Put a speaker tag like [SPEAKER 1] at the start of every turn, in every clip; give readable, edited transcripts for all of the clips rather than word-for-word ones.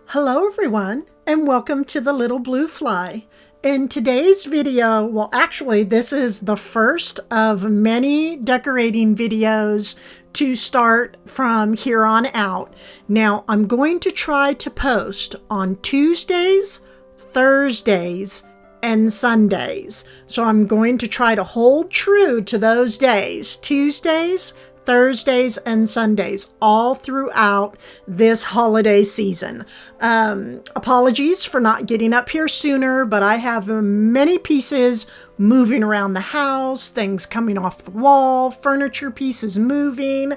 [SPEAKER 1] Hello everyone, and welcome to the Little Blue Fly. In today's video, well actually this is the first of many decorating videos to start from here on out. Now I'm going to try to post on Tuesdays, Thursdays, and Sundays. So I'm going to try to hold true to those days, Tuesdays, Thursdays, and Sundays, all throughout this holiday season. Apologies for not getting up here sooner, but I have many pieces moving around the house, things coming off the wall, furniture pieces moving,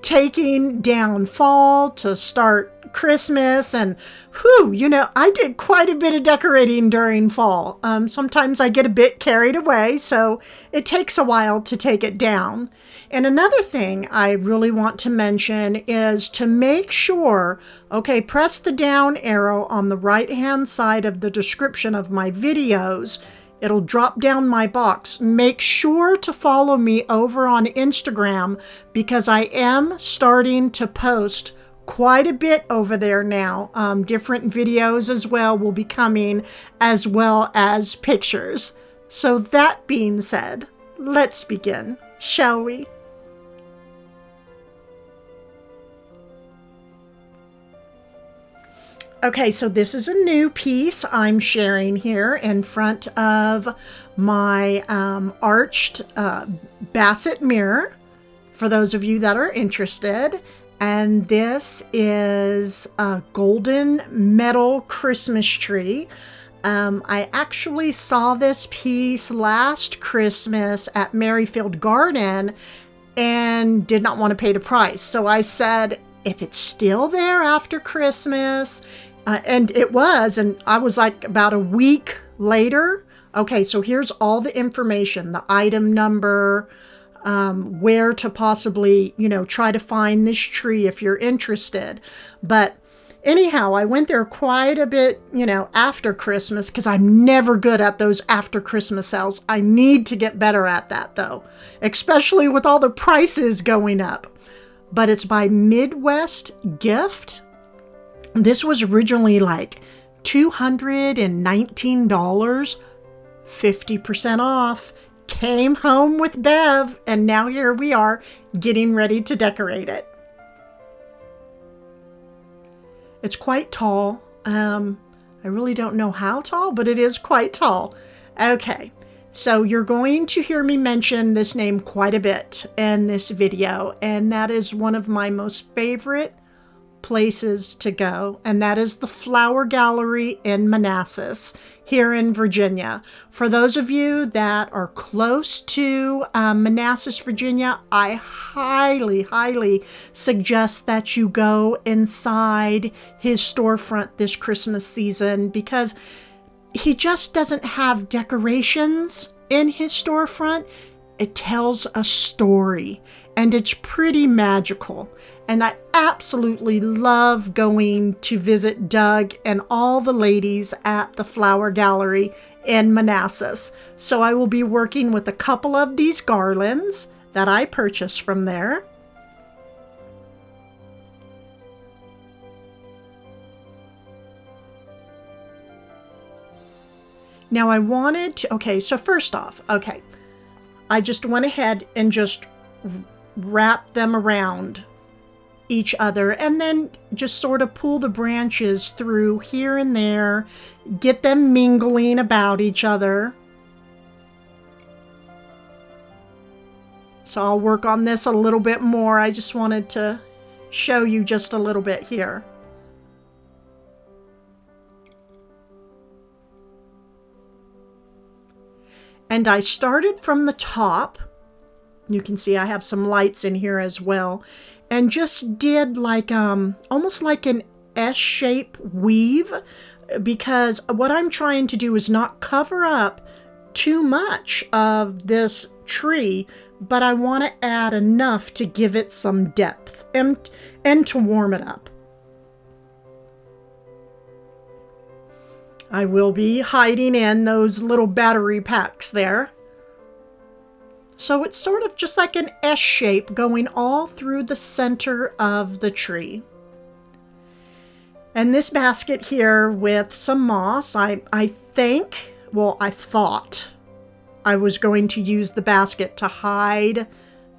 [SPEAKER 1] taking down fall to start Christmas, and I did quite a bit of decorating during fall. Sometimes I get a bit carried away, so it takes a while to take it down. And another thing I really want to mention is to make sure, press the down arrow on the right-hand side of the description of my videos. It'll drop down my box. Make sure to follow me over on Instagram because I am starting to post quite a bit over there now. Different videos as well will be coming, as well as pictures. So that being said, let's begin, shall we? Okay, so this is a new piece I'm sharing here in front of my arched basset mirror, for those of you that are interested. And this is a golden metal Christmas tree. I actually saw this piece last Christmas at Merrifield Garden and did not want to pay the price. So I said, if it's still there after Christmas, and it was, and I was like about a week later. Okay, so here's all the information, the item number, where to possibly, try to find this tree if you're interested. But anyhow, I went there quite a bit, after Christmas, because I'm never good at those after Christmas sales. I need to get better at that though, especially with all the prices going up. But it's by Midwest Gift. This was originally like $219, 50% off. Came home with Bev, and now here we are getting ready to decorate it. It's quite tall. I really don't know how tall, but it is quite tall. Okay, so you're going to hear me mention this name quite a bit in this video, and that is one of my most favorite places to go, and that is the Flower Gallery in Manassas here in Virginia. For those of you that are close to Manassas, Virginia, I highly suggest that you go inside his storefront this Christmas season, because he just doesn't have decorations in his storefront. It tells a story, and it's pretty magical. And I absolutely love going to visit Doug and all the ladies at the Flower Gallery in Manassas. So I will be working with a couple of these garlands that I purchased from there. Now I wanted to, so first off, I just went ahead and just wrapped them around each other, and then just sort of pull the branches through here and there, get them mingling about each other. So I'll work on this a little bit more. I just wanted to show you just a little bit here. And I started from the top. You can see I have some lights in here as well. And just did like almost like an S-shape weave, because what I'm trying to do is not cover up too much of this tree, but I want to add enough to give it some depth and to warm it up. I will be hiding in those little battery packs there. So it's sort of just like an S shape going all through the center of the tree. And this basket here with some moss, I thought I was going to use the basket to hide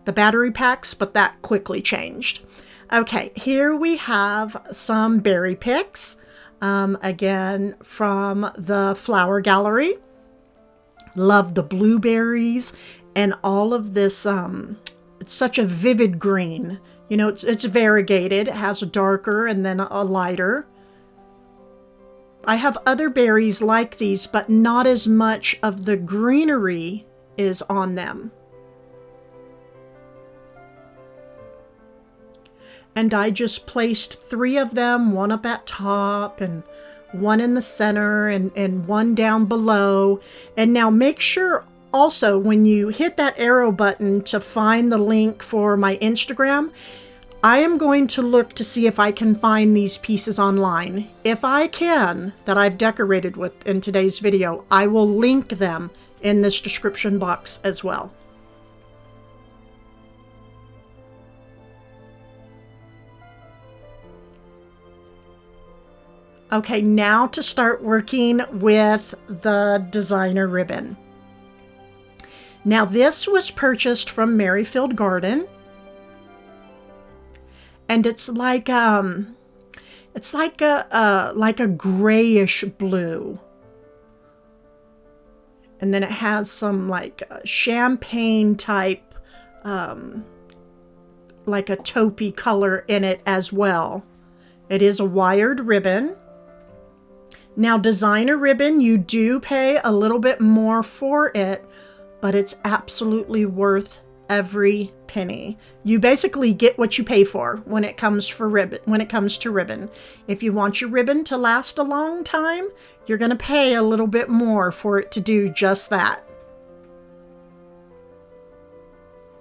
[SPEAKER 1] the battery packs, but that quickly changed. Okay, here we have some berry picks, again from the flower gallery. Love the blueberries and all of this. It's such a vivid green. You know, it's variegated. It has a darker and then a lighter. I have other berries like these, but not as much of the greenery is on them. And I just placed 3 of them, one up at top and one in the center and one down below. And now make sure also when you hit that arrow button to find the link for my Instagram, I am going to look to see if I can find these pieces online. If I can, that I've decorated with in today's video, I will link them in this description box as well. Okay, now to start working with the designer ribbon. Now this was purchased from Merrifield Garden, and it's like a grayish blue, and then it has some like champagne type, like a taupey color in it as well. It is a wired ribbon. Now, designer ribbon, you do pay a little bit more for it, but it's absolutely worth every penny. You basically get what you pay for when it comes to ribbon. If you want your ribbon to last a long time, you're going to pay a little bit more for it to do just that.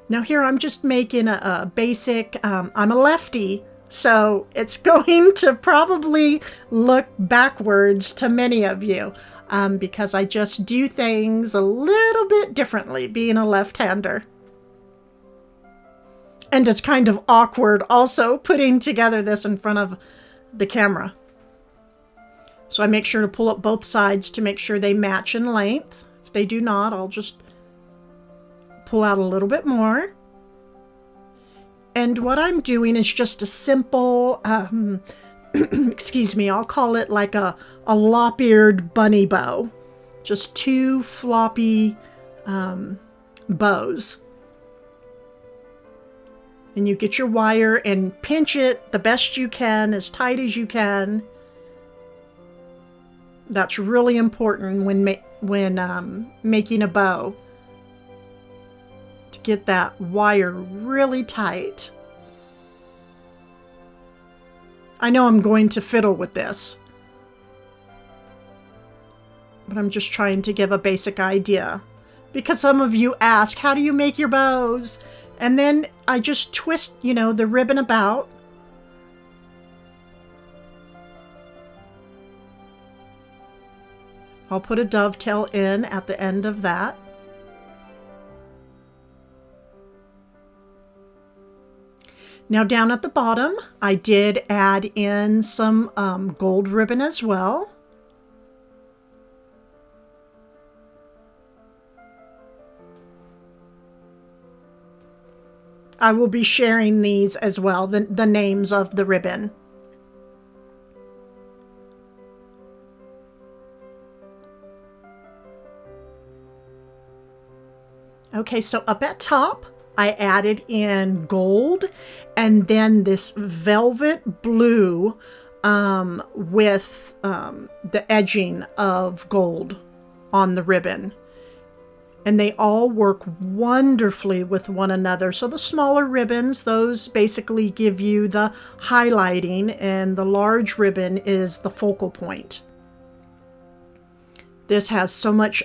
[SPEAKER 1] Now here I'm just making a basic, I'm a lefty, so it's going to probably look backwards to many of you because I just do things a little bit differently being a left-hander. And it's kind of awkward also putting together this in front of the camera. So I make sure to pull up both sides to make sure they match in length. If they do not, I'll just pull out a little bit more. And what I'm doing is just a simple, excuse me, I'll call it like a lop-eared bunny bow. Just 2 floppy bows. And you get your wire and pinch it the best you can, as tight as you can. That's really important when making a bow. To get that wire really tight. I know I'm going to fiddle with this, but I'm just trying to give a basic idea. Because some of you ask, how do you make your bows? And then I just twist, the ribbon about. I'll put a dovetail in at the end of that. Now down at the bottom, I did add in some gold ribbon as well. I will be sharing these as well, the names of the ribbon. Okay, so up at top, I added in gold and then this velvet blue with the edging of gold on the ribbon. And they all work wonderfully with one another. So the smaller ribbons, those basically give you the highlighting, and the large ribbon is the focal point. This has so much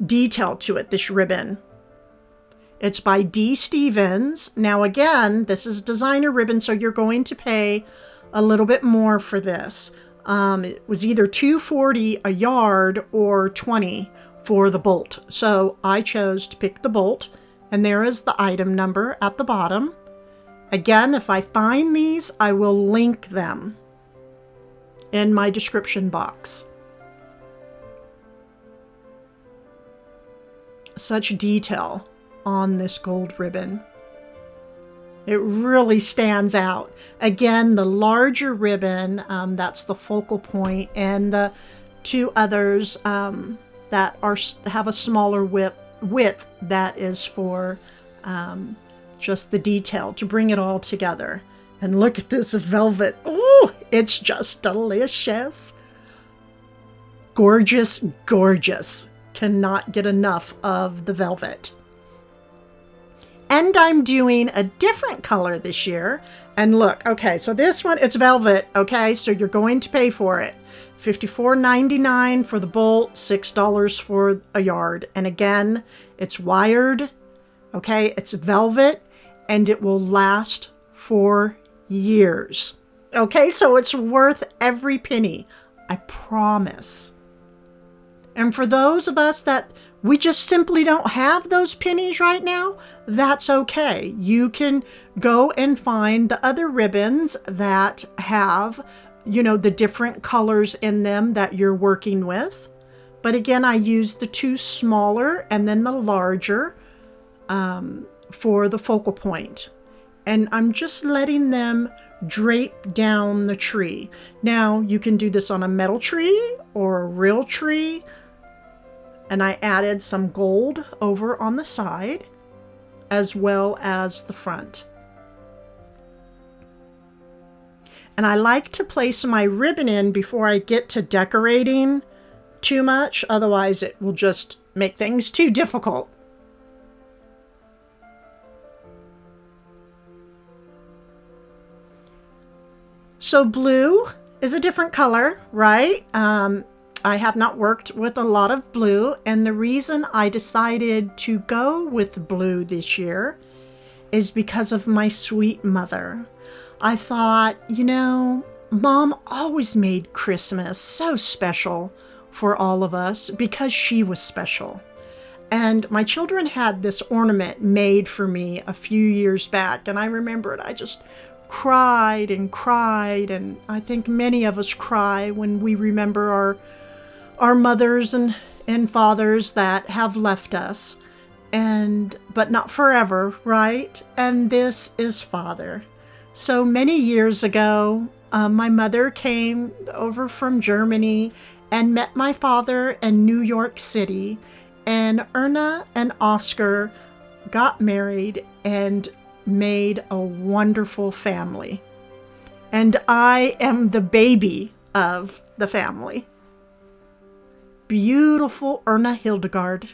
[SPEAKER 1] detail to it, this ribbon. It's by D. Stevens. Now again, this is designer ribbon, so you're going to pay a little bit more for this. It was either $2.40 a yard or $20 for the bolt. So I chose to pick the bolt, and there is the item number at the bottom. Again, if I find these, I will link them. in my description box. Such detail on this gold ribbon. It really stands out. Again, the larger ribbon, that's the focal point, and the two others that have a smaller width that is for just the detail to bring it all together. And look at this velvet. Oh, it's just delicious. Gorgeous, gorgeous. Cannot get enough of the velvet. And I'm doing a different color this year. And look, okay, so this one, it's velvet, okay? So you're going to pay for it. $54.99 for the bolt, $6 for a yard. And again, it's wired, okay? It's velvet, and it will last for years. Okay, so it's worth every penny. I promise. And for those of us that we just simply don't have those pennies right now, that's okay. You can go and find the other ribbons that have, you know, the different colors in them that you're working with. But again, I used the two smaller and then the larger for the focal point. And I'm just letting them drape down the tree. Now, you can do this on a metal tree or a real tree. And I added some gold over on the side as well as the front. And I like to place my ribbon in before I get to decorating too much. Otherwise, it will just make things too difficult. So blue is a different color, right? I have not worked with a lot of blue, and the reason I decided to go with blue this year is because of my sweet mother. I thought, you know, Mom always made Christmas so special for all of us because she was special. And my children had this ornament made for me a few years back, and I remember it. I just cried, and I think many of us cry when we remember our mothers and fathers that have left us, but not forever, right? And this is Father. So many years ago, my mother came over from Germany and met my father in New York City, and Erna and Oscar got married and made a wonderful family. And I am the baby of the family. Beautiful Erna Hildegard.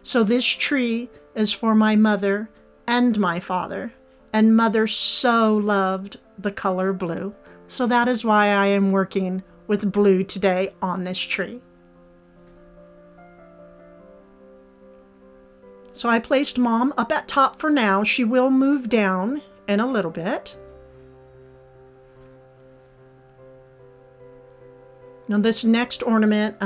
[SPEAKER 1] So this tree is for my mother and my father, and Mother so loved the color blue. So that is why I am working with blue today on this tree. So I placed Mom up at top for now. She will move down in a little bit. Now this next ornament,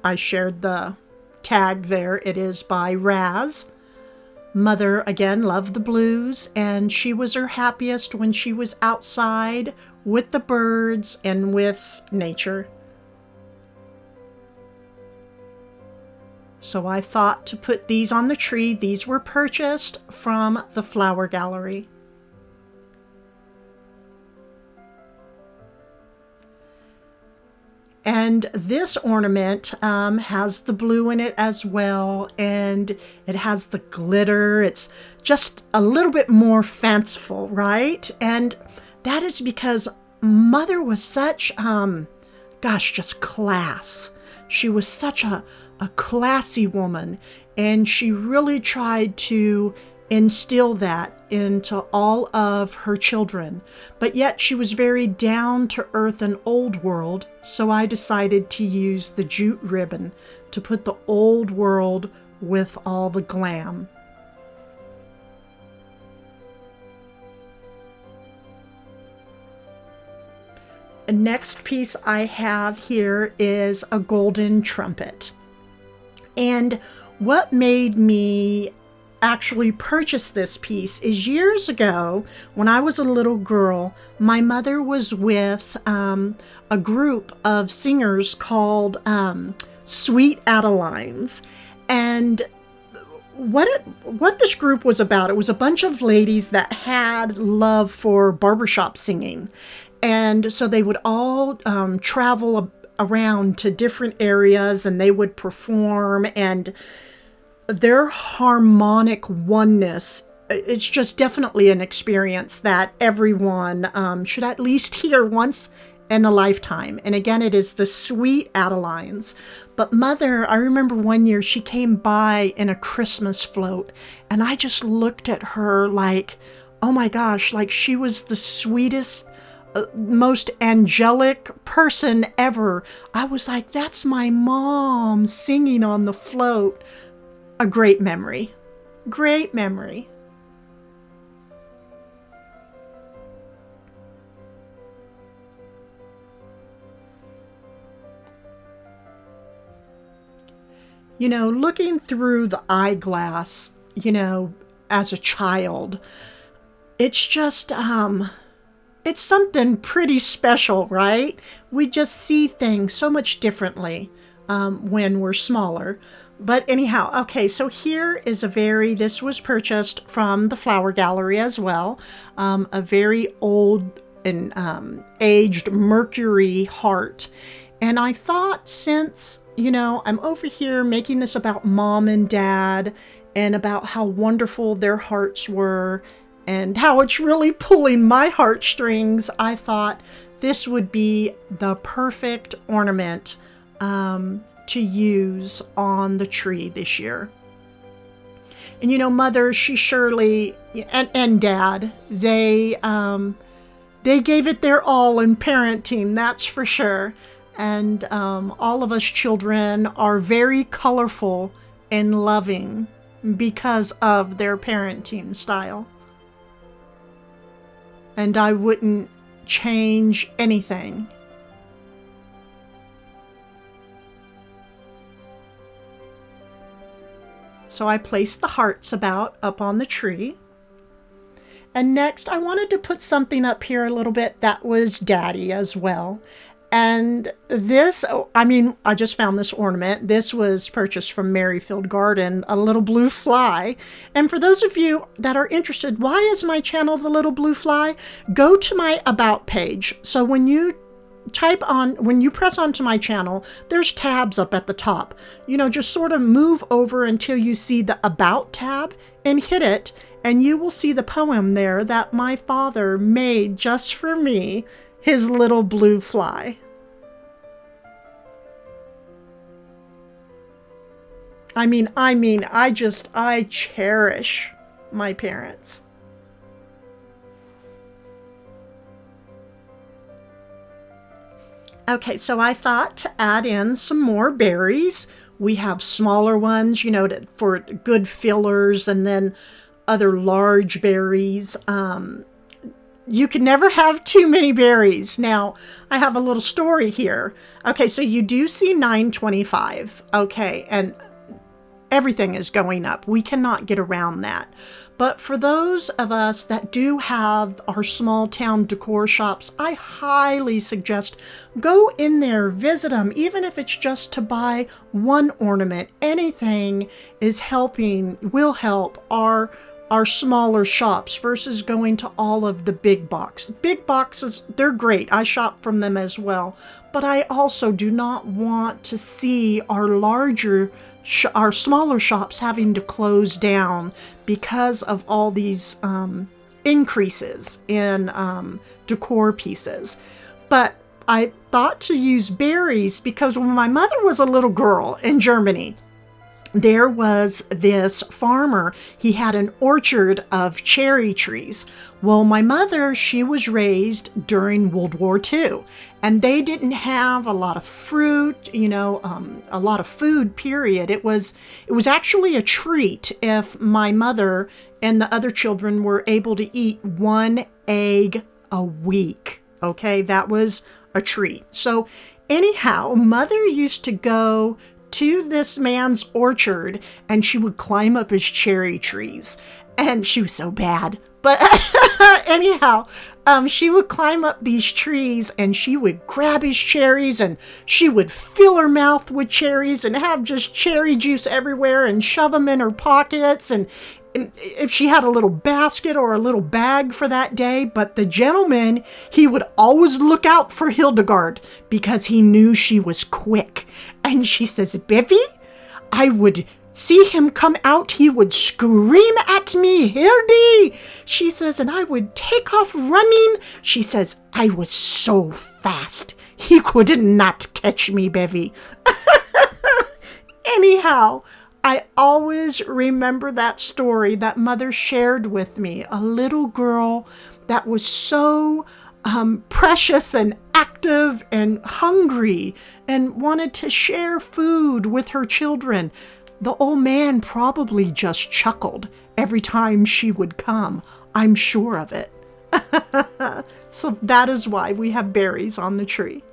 [SPEAKER 1] I shared the tag there. It is by Raz. Mother, again, loved the blues, and she was her happiest when she was outside with the birds and with nature. So I thought to put these on the tree. These were purchased from the flower gallery. And this ornament has the blue in it as well, and it has the glitter. It's just a little bit more fanciful, right? And that is because Mother was such, just class. She was such a classy woman, and she really tried to instill that into all of her children. But yet she was very down to earth and old world, so I decided to use the jute ribbon to put the old world with all the glam. The next piece I have here is a golden trumpet. And what made me actually purchased this piece is years ago when I was a little girl. My mother was with a group of singers called Sweet Adelines, and what this group was about, it was a bunch of ladies that had love for barbershop singing, and so they would all travel around to different areas, and they would perform, and their harmonic oneness, it's just definitely an experience that everyone should at least hear once in a lifetime. And again, it is the Sweet Adelines. But Mother, I remember one year she came by in a Christmas float, and I just looked at her like, oh my gosh, like she was the sweetest, most angelic person ever. I was like, that's my mom singing on the float. A great memory. Great memory. You know, looking through the eyeglass, you know, as a child, it's just, it's something pretty special, right? We just see things so much differently when we're smaller. But anyhow, okay, so here is this was purchased from the Flower Gallery as well, a very old and aged Mercury heart. And I thought, since, you know, I'm over here making this about Mom and Dad and about how wonderful their hearts were and how it's really pulling my heartstrings, I thought this would be the perfect ornament to use on the tree this year. And you know, Mother, she surely, and Dad, they gave it their all in parenting, that's for sure. And all of us children are very colorful and loving because of their parenting style. And I wouldn't change anything. So I placed the hearts up on the tree. And next I wanted to put something up here a little bit that was Daddy as well. And this, I just found this ornament. This was purchased from Merrifield Garden, a little blue fly. And for those of you that are interested, why is my channel the little blue fly? Go to my About page. So when you press onto my channel, there's tabs up at the top. You know, just sort of move over until you see the About tab and hit it, and you will see the poem there that my father made just for me, his little blue fly. I cherish my parents. Okay, so I thought to add in some more berries. We have smaller ones, you know, for good fillers, and then other large berries. You can never have too many berries. Now, I have a little story here. Okay, so you do see $9.25. Okay, and everything is going up. We cannot get around that. But for those of us that do have our small town decor shops, I highly suggest go in there, visit them, even if it's just to buy one ornament. Anything will help our smaller shops versus going to all of the big box. Big boxes, they're great. I shop from them as well. But I also do not want to see our smaller shops having to close down because of all these increases in decor pieces. But I thought to use berries because when my mother was a little girl in Germany, there was this farmer. He had an orchard of cherry trees. Well, my mother, she was raised during World War II, and they didn't have a lot of fruit, you know, a lot of food, period. It was actually a treat if my mother and the other children were able to eat one egg a week. Okay, that was a treat. So anyhow, Mother used to go to this man's orchard and she would climb up his cherry trees. And she was so bad. But anyhow, she would climb up these trees and she would grab his cherries and she would fill her mouth with cherries and have just cherry juice everywhere and shove them in her pockets. And if she had a little basket or a little bag for that day. But the gentleman, he would always look out for Hildegard because he knew she was quick. And she says, Beverly, I would see him come out, he would scream at me, Hildy! She says, and I would take off running. She says, I was so fast. He could not catch me, Beverly. Anyhow, I always remember that story that Mother shared with me. A little girl that was so precious and active and hungry and wanted to share food with her children. The old man probably just chuckled every time she would come. I'm sure of it. So that is why we have berries on the tree.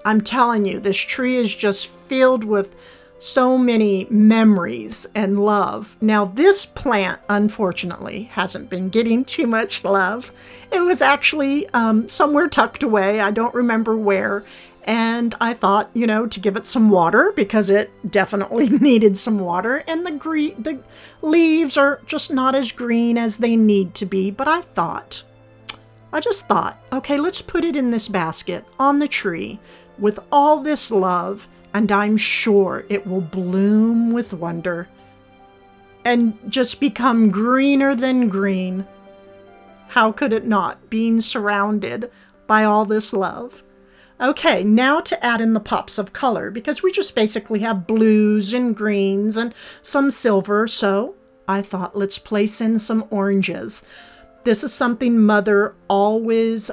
[SPEAKER 1] I'm telling you, this tree is just filled with so many memories and love. Now, this plant, unfortunately, hasn't been getting too much love. It was actually somewhere tucked away. I don't remember where. And I thought, to give it some water because it definitely needed some water. And the leaves are just not as green as they need to be. But I just thought, okay, let's put it in this basket on the tree with all this love. And I'm sure it will bloom with wonder and just become greener than green. How could it not, being surrounded by all this love? Okay, now to add in the pops of color, because we just basically have blues and greens and some silver, so I thought let's place in some oranges. This is something Mother always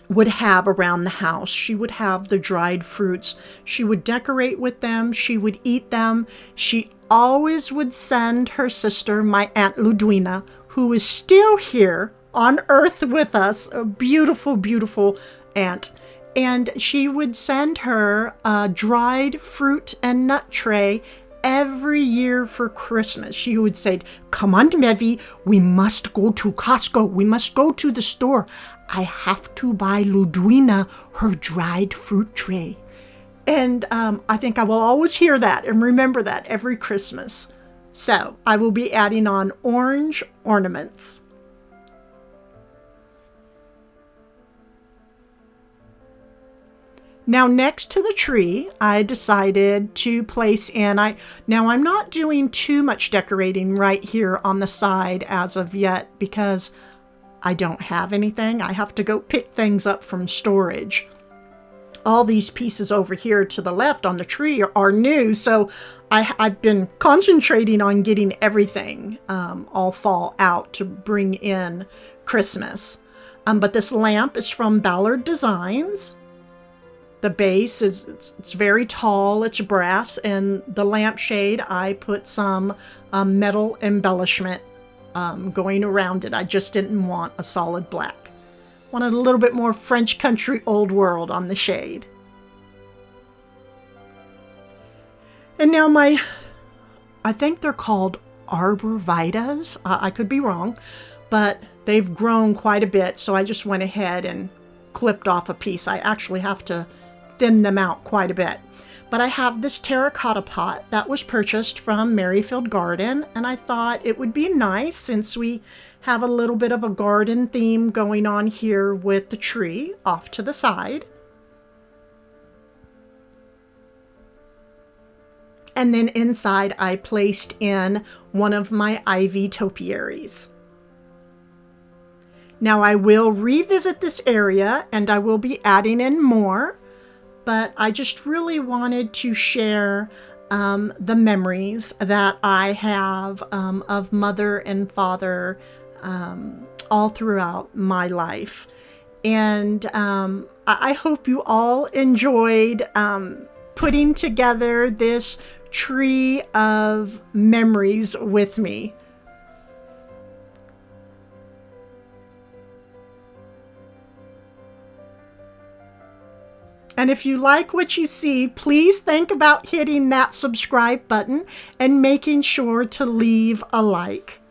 [SPEAKER 1] would have around the house. She would have the dried fruits. She would decorate with them. She would eat them. She always would send her sister, my Aunt Ludwina, who is still here on Earth with us, a beautiful, beautiful aunt. And she would send her a dried fruit and nut tray every year for Christmas. She would say, come on, Mevi, we must go to Costco. We must go to the store. I have to buy Ludwina her dried fruit tray. And I think I will always hear that and remember that every Christmas. So I will be adding on orange ornaments. Now, next to the tree, I decided to place in, now I'm not doing too much decorating right here on the side as of yet because I don't have anything. I have to go pick things up from storage. All these pieces over here to the left on the tree are new, so I've been concentrating on getting everything all fall out to bring in Christmas. But this lamp is from Ballard Designs. The base it's very tall, it's brass, and the lampshade, I put some metal embellishment going around it. I just didn't want a solid black. Wanted a little bit more French country old world on the shade. And now I think they're called arborvitaes. I could be wrong, but they've grown quite a bit, so I just went ahead and clipped off a piece. I actually have to thin them out quite a bit. But I have this terracotta pot that was purchased from Merrifield Garden, and I thought it would be nice since we have a little bit of a garden theme going on here with the tree off to the side. And then inside I placed in one of my ivy topiaries. Now I will revisit this area and I will be adding in more. But I just really wanted to share the memories that I have of Mother and Father all throughout my life. And I hope you all enjoyed putting together this tree of memories with me. And if you like what you see, please think about hitting that subscribe button and making sure to leave a like.